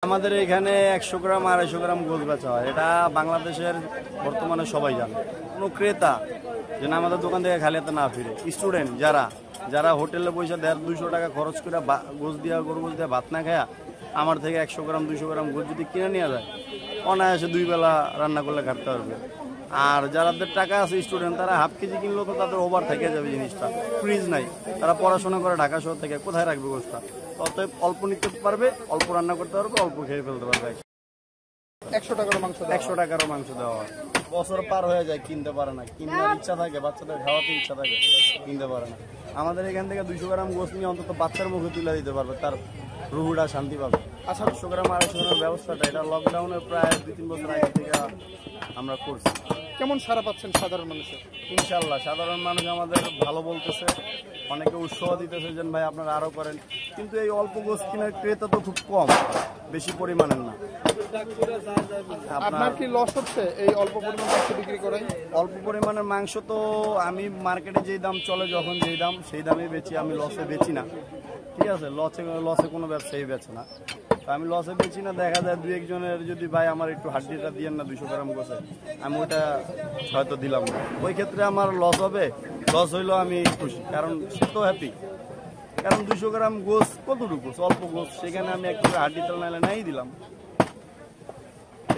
আমাদের এখানে 100 গ্রাম 250 গ্রাম গোস বেচা হয়। এটা বাংলাদেশের বর্তমানে সবাই জানে। কোনো ক্রেতা যেন আমাদের দোকান থেকে খালি হাতে না ফিরে, স্টুডেন্ট যারা হোটেলে পয়সা 150-200 টাকা খরচ করে গোস দিয়া গরু গোস দিয়ে ভাত না খায়া আমার থেকে 100 গ্রাম 200 গ্রাম গোস যদি কিনে নিয়ে যায়, অনায়াসে 2 বেলা রান্না করলে খাটতে পারবে। আর যাদের টাকা আছে স্টুডেন্ট, তারা হাফ কেজি কিনলেও তো তাদের ওভার থেকে যাবে জিনিসটা। ফ্রিজ নাই, তারা পড়াশোনা করে ঢাকা শহর থেকে, কোথায় রাখবে গোসটা? অতএব অল্প নিতে পারবে, অল্প রান্না করতে পারবে, অল্প খেয়ে ফেলতে পারবে। 100 টাকারও মাংস দেওয়া হয়। বছর পার হয়ে যায়, কিনতে পারে না। কিনার ইচ্ছা থাকে, বাচ্চাদের খাওয়াতে ইচ্ছা থাকে, কিনতে পারে না। আমাদের এখান থেকে 200 গ্রাম গোস নিয়ে অন্তত বাচ্চার মুখে তুলে দিতে পারবে, তার রুহুটা শান্তি পাবে। 700 গ্রাম 250 গ্রামের ব্যবস্থাটা এটা লকডাউনের প্রায় 2-3 বছর আগে থেকে আমরা করছি। কেমন সাড়া পাচ্ছেন সাধারণ মানুষের? ইনশাল্লাহ সাধারণ মানুষ আমাদের ভালো বলতেছে, অনেকে উৎসাহ দিতেছে যে ভাই আপনারা আরো করেন। কিন্তু এই অল্প গোস কেনার ক্রেতা তো খুব কম, বেশি পরিমাণের না। আপনার কি লস হচ্ছে এই অল্প পরিমাণ মাংস বিক্রি করে? অল্প পরিমাণের মাংস তো আমি মার্কেটে যেই দাম চলে, যখন যেই দাম সেই দামে বেচি, আমি লসে বেচি না। ঠিক আছে, লসে কোনো ব্যবসায়ী বেচে না, তো আমি লসে বেচি না। দেখা যায় 2-1 জনের যদি ভাই আমার একটু হাড্ডিটা দিয়েন না 200 গ্রাম গোসে, আমি ওইটা হয়তো দিলাম না। ওই ক্ষেত্রে আমার লস হবে, লস হইলেও আমি খুশি, কারণ সে তো হ্যাপি। কারণ 200 গ্রাম গোস কতটুকু, অল্প গোস, সেখানে আমি একটু হাড্ডি তেল নাইলে নাই দিলাম।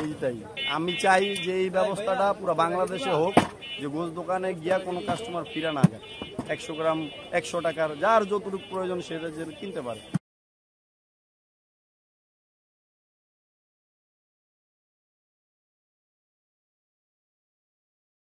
এইটাই আমি চাই যে এই ব্যবস্থাটা পুরো বাংলাদেশে হোক, যে গোস দোকানে গিয়া কোনো কাস্টমার ফিরে না যায়। 100 গ্রাম 100 টাকার যার যতটুকু প্রয়োজন সেটা যে কিনতে পারে।